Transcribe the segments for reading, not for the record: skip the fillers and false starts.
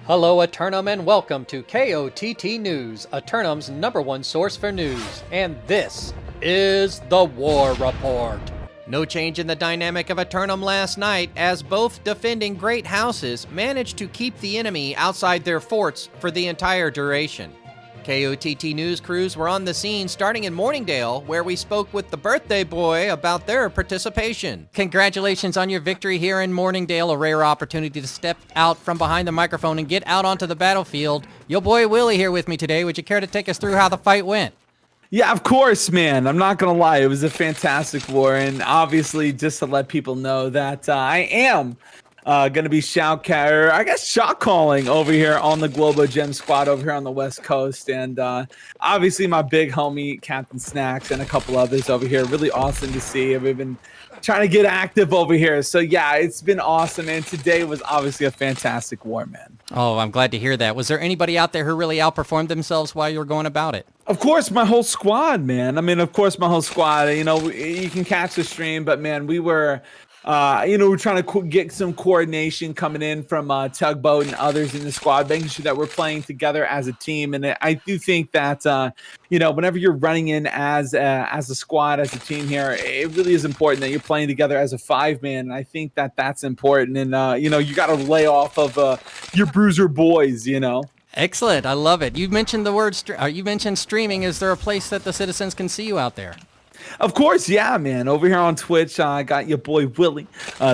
Hello Eternum and welcome to KOTT News, Eternum's #1 source for news, and this is the War Report. No change in the dynamic of Eternum last night, as both defending great houses managed to keep the enemy outside their forts for the entire duration. KOTT news crews were on the scene starting in Morningdale, where we spoke with the birthday boy about their participation. Congratulations on your victory here in Morningdale, a rare opportunity to step out from behind the microphone and get out onto the battlefield. Your boy Willie here with me today. Would you care to take us through how the fight went? Yeah, of course, man. I'm not going to lie. It was a fantastic war. And obviously, just to let people know that I am going to be shot calling over here on the Globo Gem squad over here on the West Coast. And obviously, my big homie, Captain Snacks, and a couple others over here. Really awesome to see. We've been trying to get active over here. So, yeah, it's been awesome. And today was obviously a fantastic war, man. Oh, I'm glad to hear that. Was there anybody out there who really outperformed themselves while you were going about it? Of course, my whole squad, man. I mean, of course, my whole squad. You know, you can catch the stream, but, man, we were... we're trying to get some coordination coming in from Tugboat and others in the squad, making sure that we're playing together as a team. And I do think that, whenever you're running in as a squad, as a team here, it really is important that you're playing together as a 5-man. And I think that that's important. And, you got to lay off of your bruiser boys, Excellent. I love it. You mentioned the word, you mentioned streaming. Is there a place that the citizens can see you out there? Of course, yeah, man. Over here on Twitch, I got your boy Willie,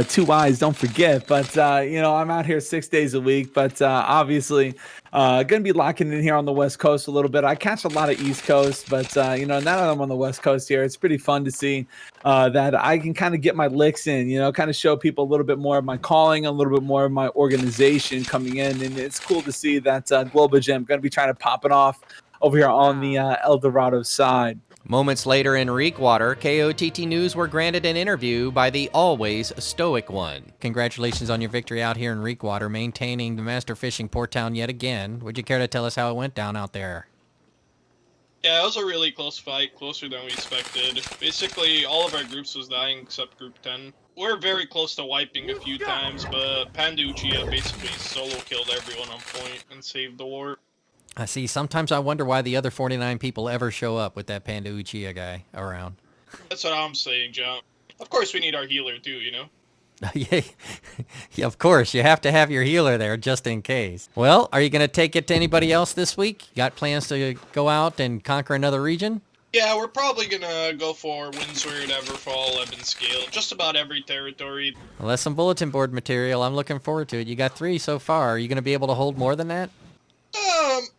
2 eyes, don't forget. But, I'm out here 6 days a week. But obviously, going to be locking in here on the West Coast a little bit. I catch a lot of East Coast, but, now that I'm on the West Coast here, it's pretty fun to see that I can kind of get my licks in, kind of show people a little bit more of my calling, a little bit more of my organization coming in. And it's cool to see that Global Gym going to be trying to pop it off over here on the El Dorado side. Moments later in Reekwater, KOTT News were granted an interview by the always stoic one. Congratulations on your victory out here in Reekwater, maintaining the master fishing port town yet again. Would you care to tell us how it went down out there? Yeah, it was a really close fight, closer than we expected. Basically, all of our groups was dying except Group 10. We're very close to wiping a few times, but Panda Uchiha basically solo killed everyone on point and saved the war. I see. Sometimes I wonder why the other 49 people ever show up with that Panda Uchiha guy around. That's what I'm saying, John. Of course, we need our healer, too, Yeah, of course. You have to have your healer there just in case. Well, are you going to take it to anybody else this week? You got plans to go out and conquer another region? Yeah, we're probably going to go for Windsward, Everfall, Ebonscale, just about every territory. Well, that's some bulletin board material. I'm looking forward to it. You got 3 so far. Are you going to be able to hold more than that?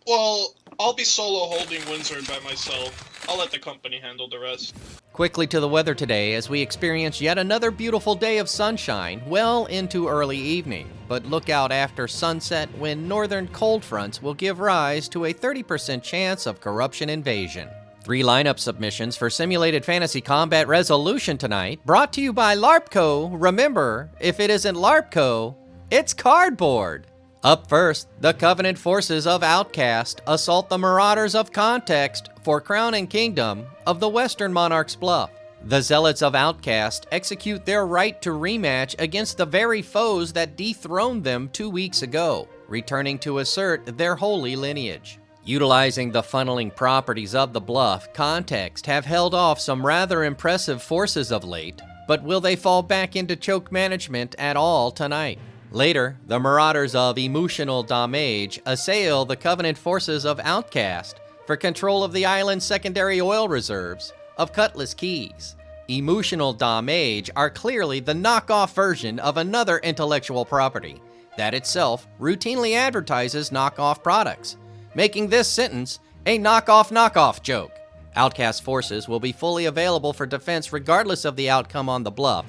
Well, I'll be solo holding Windsor by myself. I'll let the company handle the rest. Quickly to the weather today as we experience yet another beautiful day of sunshine well into early evening. But look out after sunset when northern cold fronts will give rise to a 30% chance of corruption invasion. 3 lineup submissions for Simulated Fantasy Combat Resolution tonight, brought to you by LARPco. Remember, if it isn't LARPco, it's cardboard. Up first, the Covenant forces of Outcast assault the Marauders of Context for Crown and Kingdom of the Western Monarch's Bluff. The Zealots of Outcast execute their right to rematch against the very foes that dethroned them 2 weeks ago, returning to assert their holy lineage. Utilizing the funneling properties of the Bluff, Context have held off some rather impressive forces of late, but will they fall back into choke management at all tonight? Later, the Marauders of Emotional Damage assail the Covenant forces of Outcast for control of the island's secondary oil reserves of Cutlass Keys. Emotional Damage are clearly the knockoff version of another intellectual property that itself routinely advertises knockoff products, making this sentence a knockoff joke. Outcast forces will be fully available for defense regardless of the outcome on the bluff,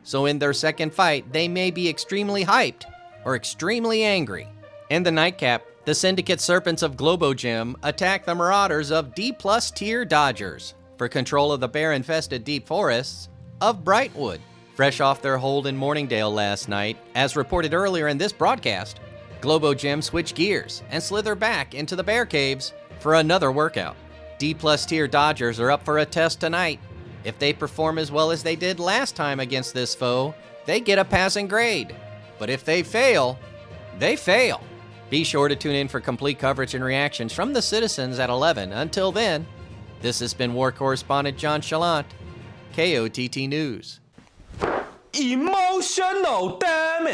so in their second fight, they may be extremely hyped or extremely angry. In the nightcap, the Syndicate Serpents of Globo Gym attack the Marauders of D+ tier Dodgers for control of the bear-infested deep forests of Brightwood. Fresh off their hold in Morningdale last night, as reported earlier in this broadcast, Globo Gym switch gears and slither back into the bear caves for another workout. D+ tier Dodgers are up for a test tonight. If they perform as well as they did last time against this foe, they get a passing grade. But if they fail, they fail. Be sure to tune in for complete coverage and reactions from the citizens at 11. Until then, this has been War Correspondent JChalant, KOTT News. Emotional, damn it!